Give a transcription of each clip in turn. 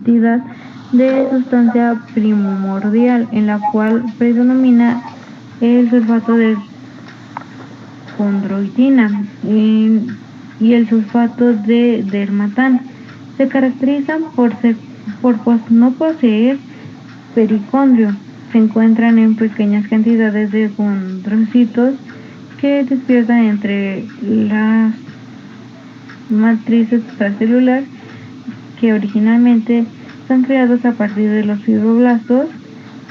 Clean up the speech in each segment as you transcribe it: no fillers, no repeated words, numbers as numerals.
cantidad de sustancia primordial, en la cual predomina el sulfato de condroitina y el sulfato de dermatán. Se caracterizan por no poseer pericondrio. Se encuentran en pequeñas cantidades de condrocitos que despiertan entre las matrices extracelular, que originalmente son creados a partir de los fibroblastos.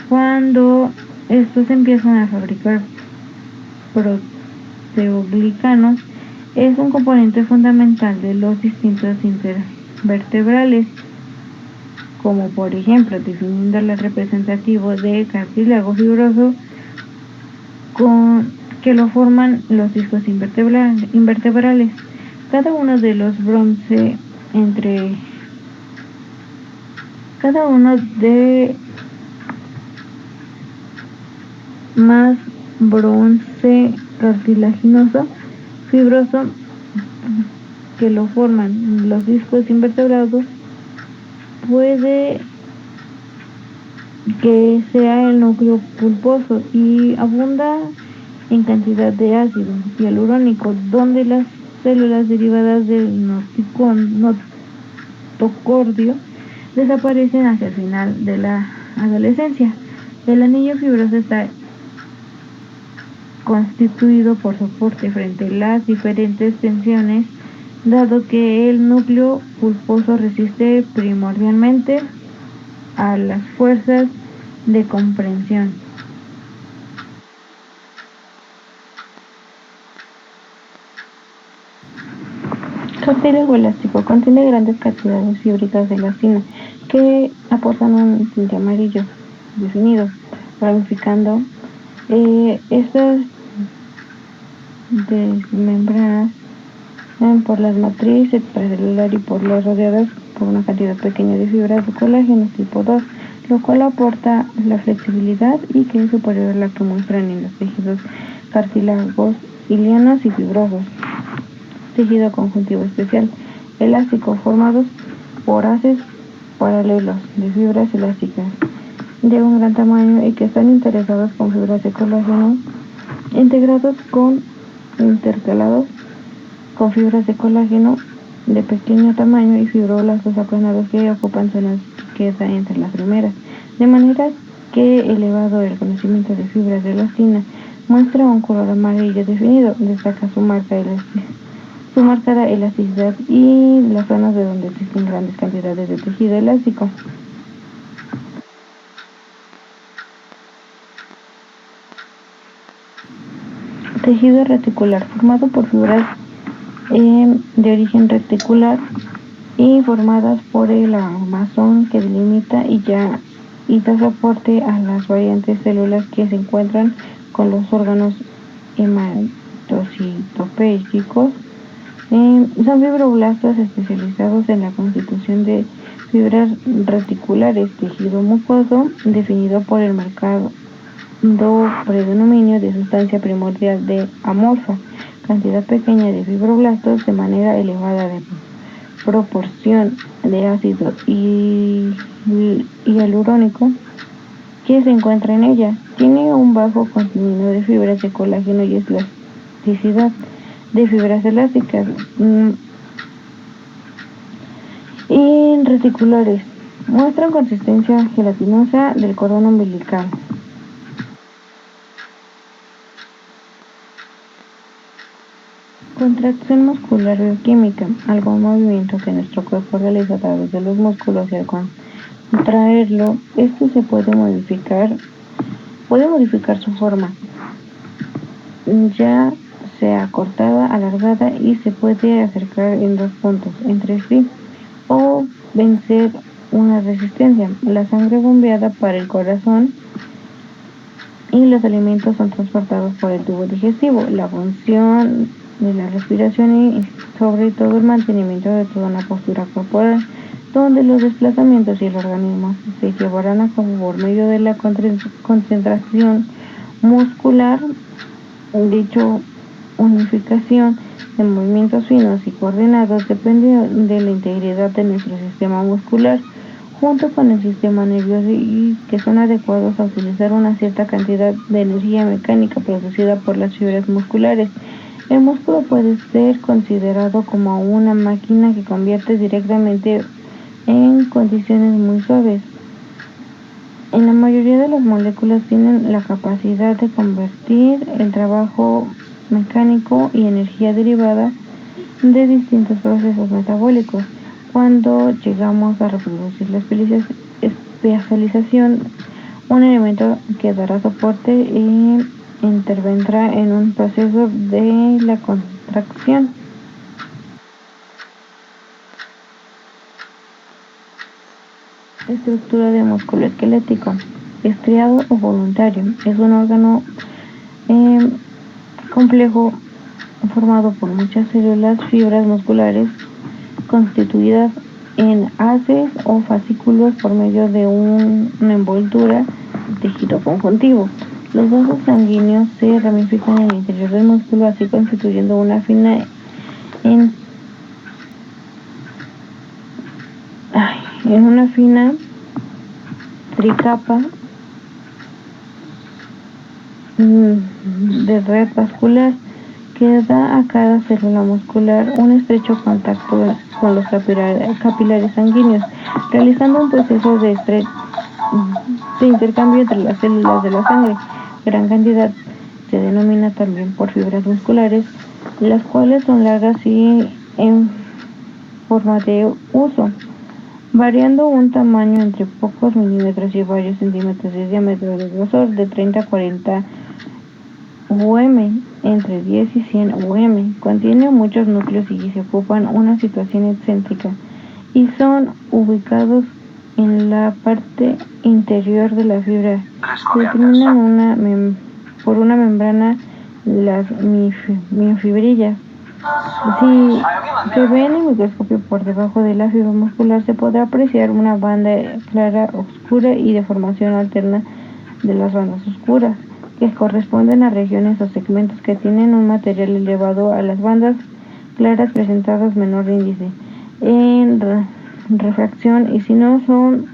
Cuando estos empiezan a fabricar proteoglicanos, es un componente fundamental de los distintos intervertebrales, como por ejemplo definiendo el representativo de cartílago fibroso que lo forman los discos invertebrales. Cada uno de los más bronce cartilaginoso fibroso que lo forman los discos invertebrados puede que sea el núcleo pulposo y abunda en cantidad de ácido hialurónico, donde las células derivadas del notocordio desaparecen hacia el final de la adolescencia. El anillo fibroso está constituido por soporte frente a las diferentes tensiones, dado que el núcleo pulposo resiste primordialmente a las fuerzas de compresión. Cartílago elástico contiene grandes cantidades fíbricas de elastina que aportan un tinte amarillo definido, ramificando estas desmembradas por las matrices extracelular y por las rodeadas por una cantidad pequeña de fibras de colágeno tipo 2, lo cual aporta la flexibilidad y que es superior a la que muestran en los tejidos cartílagos ilianos y fibrosos. Tejido conjuntivo especial elástico, formados por haces paralelos de fibras elásticas de un gran tamaño y que están interesados con fibras de colágeno intercalados con fibras de colágeno de pequeño tamaño y fibroblastos aplanados que ocupan zonas que están entre las primeras, de manera que elevado el conocimiento de fibras de elastina muestra un color amarillo definido. Destaca su marcada elasticidad y las zonas de donde existen grandes cantidades de tejido elástico. Tejido reticular, formado por fibras de origen reticular y formadas por el armazón que delimita y da soporte a las variantes células que se encuentran con los órganos hematocitopélicos. Son fibroblastos especializados en la constitución de fibras reticulares. Tejido mucoso definido por el marcado predominio de sustancia primordial de amorfa, cantidad pequeña de fibroblastos de manera elevada de proporción de ácido hialurónico que se encuentra en ella. Tiene un bajo contenido de fibras de colágeno y elasticidad de fibras elásticas y reticulares. Muestran consistencia gelatinosa del cordón umbilical. Contracción muscular bioquímica, algún movimiento que nuestro cuerpo realiza a través de los músculos y al contraerlo, esto se puede modificar su forma, ya sea cortada, alargada, y se puede acercar en dos puntos entre sí o vencer una resistencia. La sangre bombeada para el corazón y los alimentos son transportados por el tubo digestivo. La función de la respiración y sobre todo el mantenimiento de toda una postura corporal, donde los desplazamientos y el organismo se llevarán a cabo por medio de la concentración muscular. Dicho unificación de movimientos finos y coordinados depende de la integridad de nuestro sistema muscular, junto con el sistema nervioso y que son adecuados a utilizar una cierta cantidad de energía mecánica producida por las fibras musculares. El músculo puede ser considerado como una máquina que convierte directamente en condiciones muy suaves. En la mayoría de las moléculas tienen la capacidad de convertir el trabajo mecánico y energía derivada de distintos procesos metabólicos. Cuando llegamos a reproducir la especialización, un elemento que dará soporte e intervendrá en un proceso de la contracción. Estructura del músculo esquelético. Estriado o voluntario. Es un órgano eh, complejo formado por muchas células, fibras musculares constituidas en haces o fascículos por medio de una envoltura de tejido conjuntivo. Los vasos sanguíneos se ramifican en el interior del músculo, así constituyendo en, en una fina tricapa de red vascular que da a cada célula muscular un estrecho contacto con los capilares sanguíneos, realizando un proceso de intercambio entre las células de la sangre. Gran cantidad se denomina también por fibras musculares, las cuales son largas y en forma de uso, variando un tamaño entre pocos milímetros y varios centímetros de diámetro de grosor de 30 a 40 UM, entre 10 y 100 UM. Contiene muchos núcleos y se ocupan una situación excéntrica y son ubicados en la parte interior de la fibra. Se determinan por una membrana, las miofibrillas. Si se ve en el microscopio por debajo de la fibra muscular, se podrá apreciar una banda clara, oscura y de formación alterna de las bandas oscuras, que corresponden a regiones o segmentos que tienen un material elevado a las bandas claras presentadas menor índice en refracción, y si no son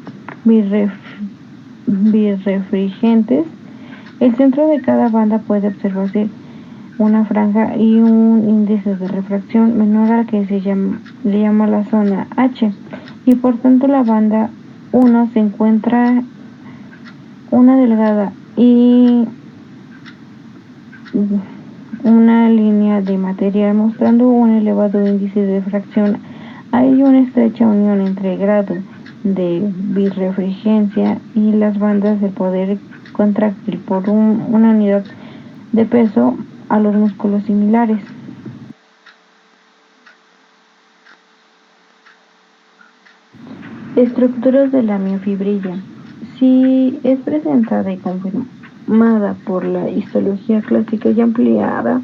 birrefringentes. El centro de cada banda puede observarse una franja y un índice de refracción menor al que le llama la zona H, y por tanto la banda 1 se encuentra una delgada y una línea de material mostrando un elevado índice de refracción. Hay una estrecha unión entre el grado de birrefringencia y las bandas de poder contráctil por una unidad de peso a los músculos similares. Estructuras de la miofibrilla. Si es presentada y confirmada por la histología clásica y ampliada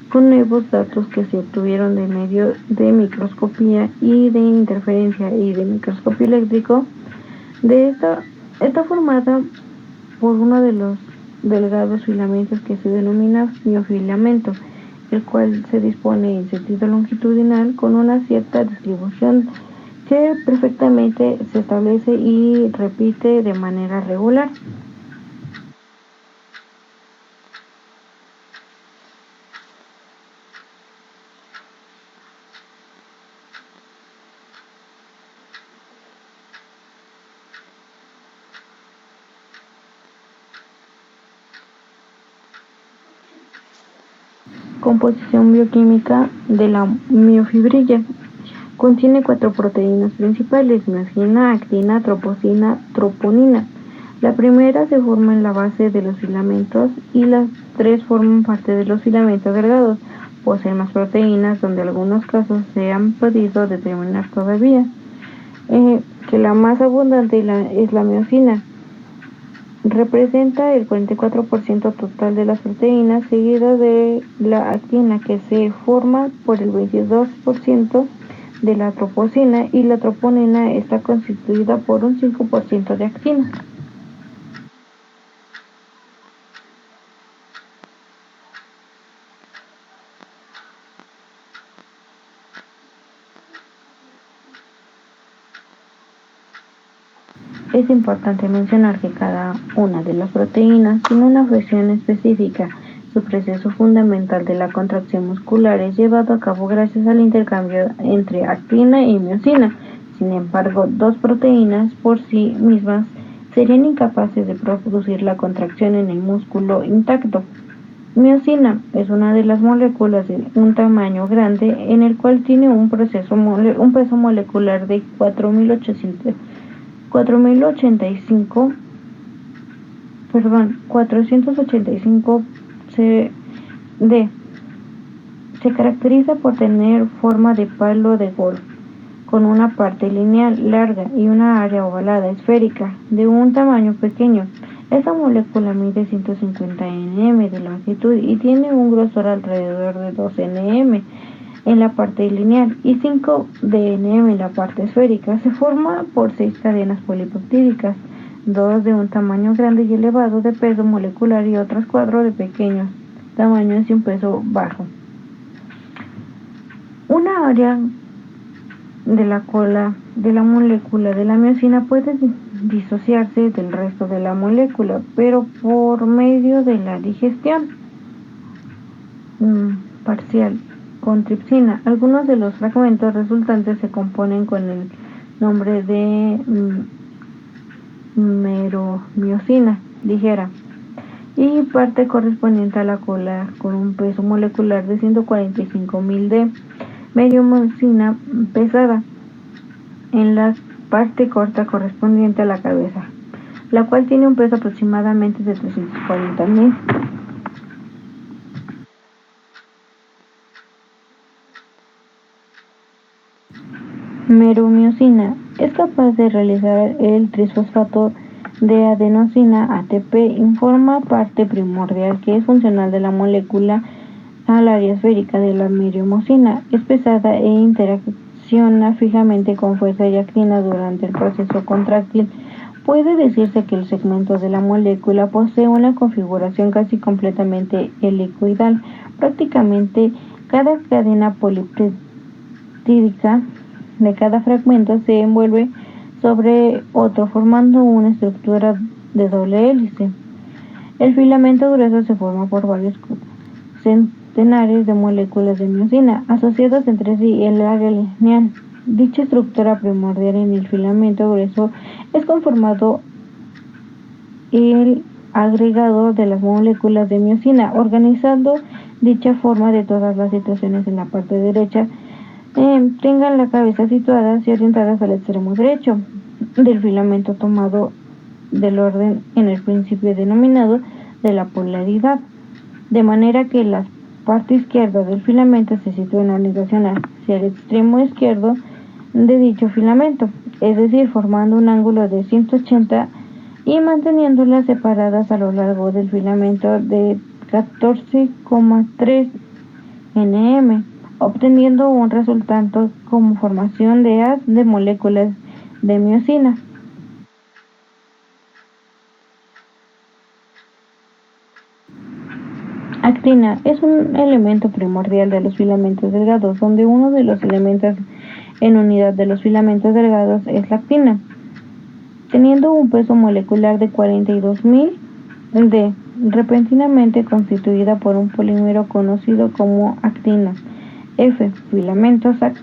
con nuevos datos que se obtuvieron de medio de microscopía y de interferencia y de microscopio eléctrico, está formada por uno de los delgados filamentos que se denomina miofilamento, el cual se dispone en sentido longitudinal con una cierta distribución que perfectamente se establece y repite de manera regular. Composición bioquímica de la miofibrilla. Contiene 4 proteínas principales: miosina, actina, troposina, troponina. La primera se forma en la base de los filamentos y las 3 forman parte de los filamentos delgados. Poseen más proteínas, donde en algunos casos se han podido determinar todavía que la más abundante es la miosina. Representa el 44% total de las proteínas, seguida de la actina, que se forma por el 22% de la troposina, y la troponina está constituida por un 5% de actina. Es importante mencionar que cada una de las proteínas tiene una función específica. Su proceso fundamental de la contracción muscular es llevado a cabo gracias al intercambio entre actina y miosina. Sin embargo, dos proteínas por sí mismas serían incapaces de producir la contracción en el músculo intacto. Miosina es una de las moléculas de un tamaño grande en el cual tiene un peso molecular de 485 cd. Se caracteriza por tener forma de palo de golf, con una parte lineal larga y una área ovalada esférica de un tamaño pequeño. Esta molécula mide 150 nm de longitud y tiene un grosor alrededor de 2 nm en la parte lineal y 5 nm en la parte esférica. Se forma por 6 cadenas polipeptídicas, 2 de un tamaño grande y elevado de peso molecular y otras 4 de pequeños tamaños y un peso bajo. Una área de la cola de la molécula de la miosina puede disociarse del resto de la molécula, pero por medio de la digestión parcial con tripsina. Algunos de los fragmentos resultantes se componen con el nombre de meromiosina ligera y parte correspondiente a la cola con un peso molecular de 145.000 d. Meromiosina pesada en la parte corta correspondiente a la cabeza, la cual tiene un peso aproximadamente de 340.000. Meromiosina es capaz de realizar el trisfosfato de adenosina ATP y forma parte primordial que es funcional de la molécula al área esférica de la meromiosina. Es pesada e interacciona fijamente con fuerza y actina durante el proceso contráctil. Puede decirse que el segmento de la molécula posee una configuración casi completamente helicoidal. Prácticamente cada cadena polipeptídica de cada fragmento se envuelve sobre otro formando una estructura de doble hélice. El filamento grueso se forma por varios centenares de moléculas de miosina asociadas entre sí en el área lineal. Dicha estructura primordial en el filamento grueso es conformado el agregado de las moléculas de miosina, organizando dicha forma de todas las situaciones en la parte derecha. Tengan la cabeza situadas y orientadas al extremo derecho del filamento tomado del orden en el principio denominado de la polaridad, de manera que la parte izquierda del filamento se sitúa en orientación hacia el extremo izquierdo de dicho filamento, es decir, formando un ángulo de 180 y manteniéndolas separadas a lo largo del filamento de 14,3 nm, obteniendo un resultado como formación de haz de moléculas de miosina. Actina es un elemento primordial de los filamentos delgados, donde uno de los elementos en unidad de los filamentos delgados es la actina, teniendo un peso molecular de 42.000 d, repentinamente constituida por un polímero conocido como actina F filamentosa,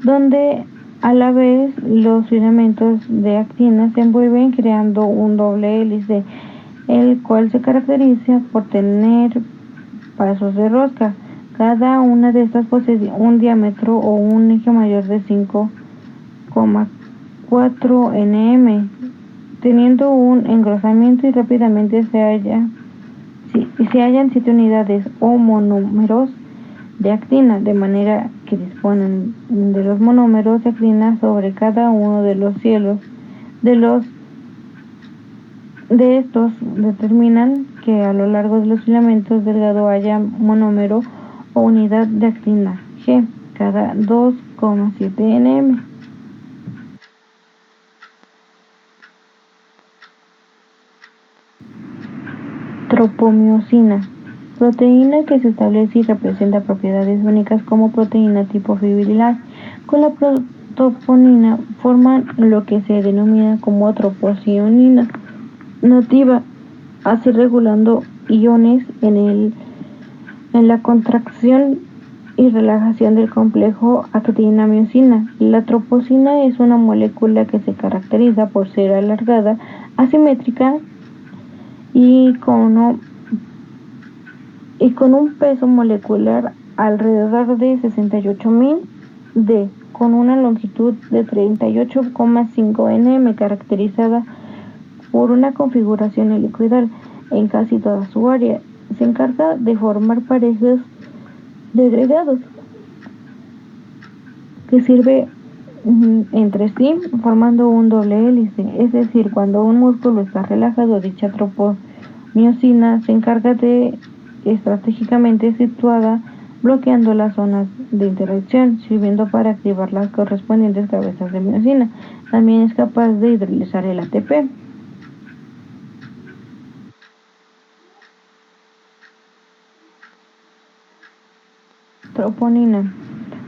donde a la vez los filamentos de actina se envuelven creando un doble hélice, el cual se caracteriza por tener pasos de rosca. Cada una de estas posee un diámetro o un eje mayor de 5,4 nm, teniendo un engrosamiento y rápidamente se hallan 7 unidades o monómeros de actina, de manera que disponen de los monómeros de actina sobre cada uno de los cielos de estos determinan que a lo largo de los filamentos delgados haya monómero o unidad de actina G cada 2,7 nm. Tropomiosina, proteína que se establece y representa propiedades únicas como proteína tipo fibrilar. Con la troponina forman lo que se denomina como troponina nativa, así regulando iones en la contracción y relajación del complejo actina-miosina. La troposina es una molécula que se caracteriza por ser alargada, asimétrica y con un peso molecular alrededor de 68.000 d, con una longitud de 38,5 nm, caracterizada por una configuración helicoidal en casi toda su área. Se encarga de formar parejas de agregados que sirve entre sí formando un doble hélice, es decir, cuando un músculo está relajado, dicha tropomiosina se encarga de estratégicamente situada bloqueando las zonas de interacción, sirviendo para activar las correspondientes cabezas de miosina. También es capaz de hidrolizar el ATP. Troponina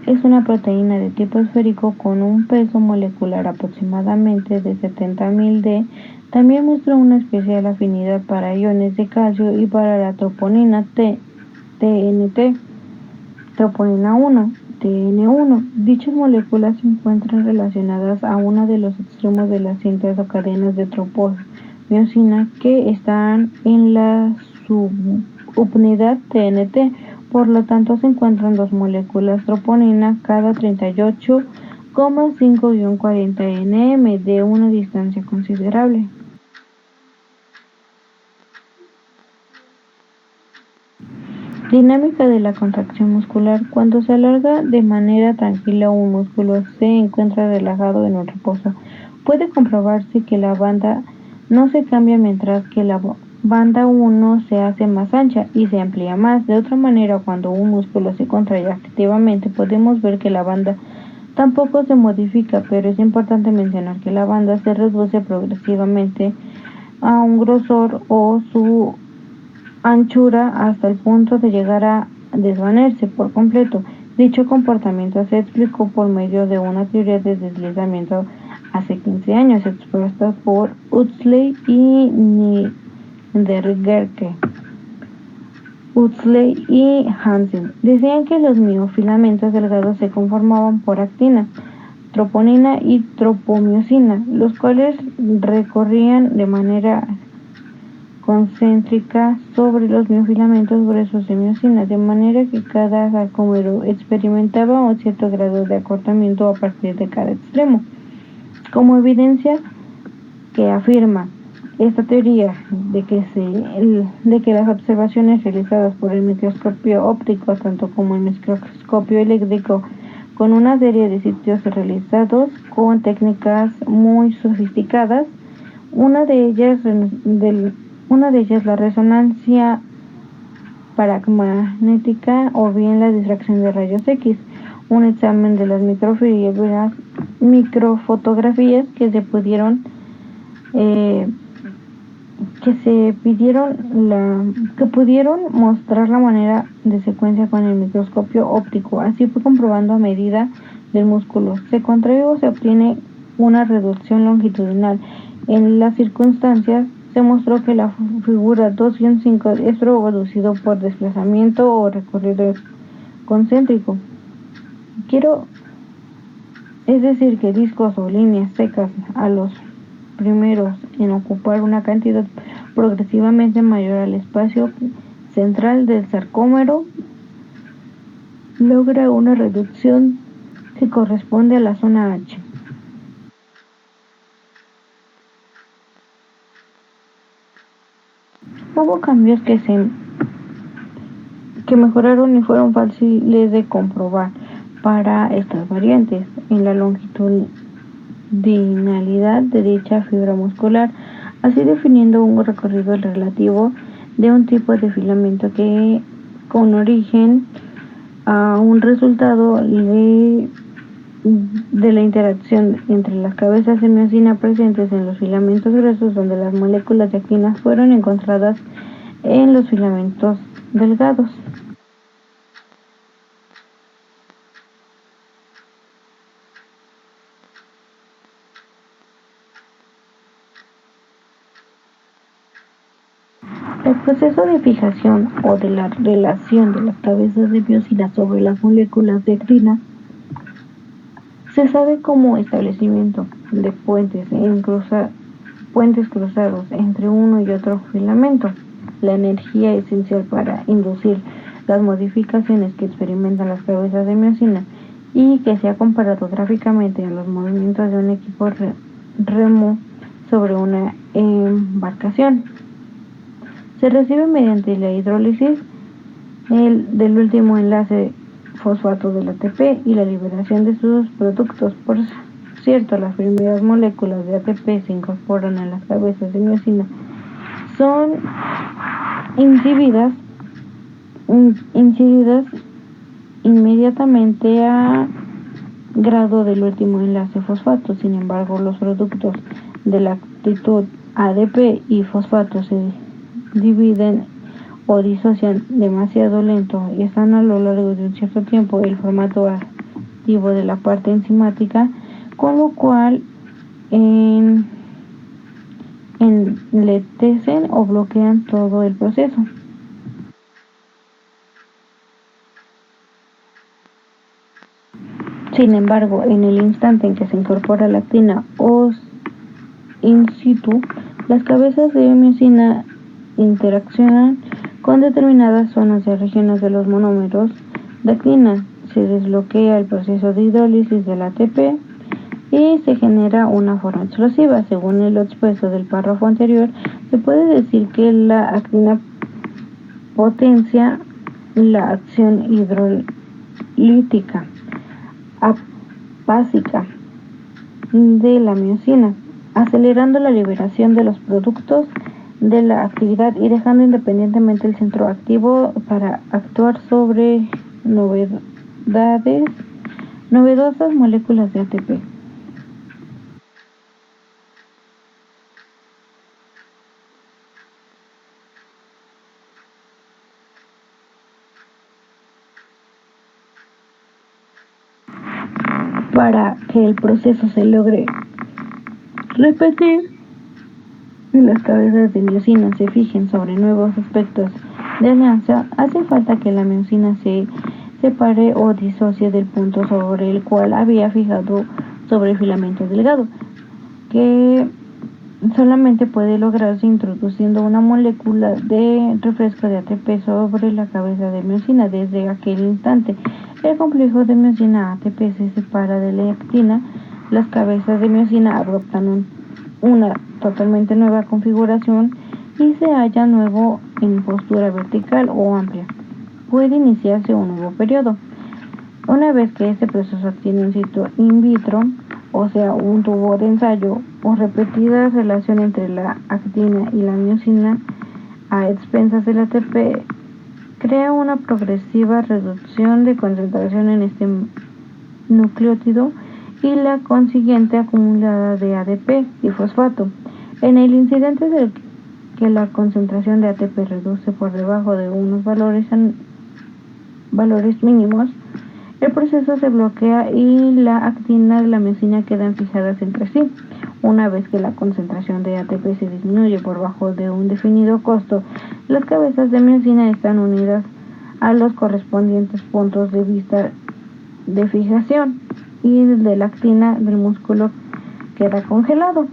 es una proteína de tipo esférico con un peso molecular aproximadamente de 70.000 d. También muestra una especial afinidad para iones de calcio y para la troponina TNT, troponina 1, TN1. Dichas moléculas se encuentran relacionadas a uno de los extremos de las cintas o cadenas de tropomiosina que están en la subunidad TNT. Por lo tanto, se encuentran dos moléculas troponina cada 38,5-40 nm de una distancia considerable. Dinámica de la contracción muscular. Cuando se alarga de manera tranquila un músculo se encuentra relajado en un reposo. Puede comprobarse que la banda no se cambia mientras que la banda 1 se hace más ancha y se amplía más. De otra manera, cuando un músculo se contrae activamente, podemos ver que la banda tampoco se modifica, pero es importante mencionar que la banda se reduce progresivamente a un grosor o su anchura hasta el punto de llegar a desvanecerse por completo. Dicho comportamiento se explicó por medio de una teoría de deslizamiento hace 15 años, expuesta por Huxley y Niedergerke. Huxley y Hansen decían que los miofilamentos delgados se conformaban por actina, troponina y tropomiosina, los cuales recorrían de manera concéntrica sobre los miofilamentos gruesos de miosina, de manera que cada sarcómero experimentaba un cierto grado de acortamiento a partir de cada extremo. Como evidencia que afirma esta teoría de que las observaciones realizadas por el microscopio óptico, tanto como el microscopio eléctrico, con una serie de sitios realizados con técnicas muy sofisticadas, una de ellas la resonancia paramagnética o bien la difracción de rayos X, un examen de las microfotografías que pudieron mostrar la manera de secuencia con el microscopio óptico. Así fue comprobando a medida del músculo se contrae o se obtiene una reducción longitudinal. En las circunstancias se mostró que la figura 2-5 es producido por desplazamiento o recorrido concéntrico. Es decir, que discos o líneas secas a los primeros en ocupar una cantidad progresivamente mayor al espacio central del sarcómero logra una reducción que corresponde a la zona H. Hubo cambios que mejoraron y fueron fáciles de comprobar para estas variantes en la longitudinalidad de dicha fibra muscular, así definiendo un recorrido relativo de un tipo de filamento que con origen a un resultado de la interacción entre las cabezas de miosina presentes en los filamentos gruesos, donde las moléculas de actina fueron encontradas en los filamentos delgados. El proceso de fijación o de la relación de las cabezas de miosina sobre las moléculas de actina se sabe como establecimiento de puentes cruzados entre uno y otro filamento. La energía esencial para inducir las modificaciones que experimentan las cabezas de miosina y que se ha comparado gráficamente a los movimientos de un equipo remo sobre una embarcación. Se recibe mediante la hidrólisis del último enlace fosfato del ATP y la liberación de sus productos. Por cierto, las primeras moléculas de ATP se incorporan a las cabezas de miosina son incididas inmediatamente a grado del último enlace fosfato. Sin embargo, los productos de la actitud ADP y fosfato se dividen o disocian demasiado lento y están a lo largo de un cierto tiempo el formato activo de la parte enzimática, con lo cual enletecen o bloquean todo el proceso. Sin embargo, en el instante en que se incorpora la actina o in situ, las cabezas de miosina interaccionan con determinadas zonas de regiones de los monómeros de actina. Se desbloquea el proceso de hidrólisis del ATP y se genera una forma explosiva. Según el expuesto del párrafo anterior, se puede decir que la actina potencia la acción hidrolítica básica de la miosina, acelerando la liberación de los productos de la actividad y dejando independientemente el centro activo para actuar sobre novedosas moléculas de ATP. Para que el proceso se logre repetir y las cabezas de miosina se fijen sobre nuevos aspectos de alianza, hace falta que la miosina se separe o disocie del punto sobre el cual había fijado sobre el filamento delgado, que solamente puede lograrse introduciendo una molécula de refresco de ATP sobre la cabeza de miosina. Desde aquel instante, el complejo de miosina ATP se separa de la actina. Las cabezas de miosina adoptan una totalmente nueva configuración y se halla nuevo en postura vertical o amplia. Puede iniciarse un nuevo periodo. Una vez que este proceso tiene un sitio in vitro, o sea, un tubo de ensayo o repetida relación entre la actina y la miosina a expensas del ATP, crea una progresiva reducción de concentración en este nucleótido y la consiguiente acumulada de ADP y fosfato. En el incidente de que la concentración de ATP reduce por debajo de unos valores mínimos, el proceso se bloquea y la actina y la miosina quedan fijadas entre sí. Una vez que la concentración de ATP se disminuye por bajo de un definido costo, las cabezas de miosina están unidas a los correspondientes puntos de vista de fijación y de la actina del músculo queda congelado.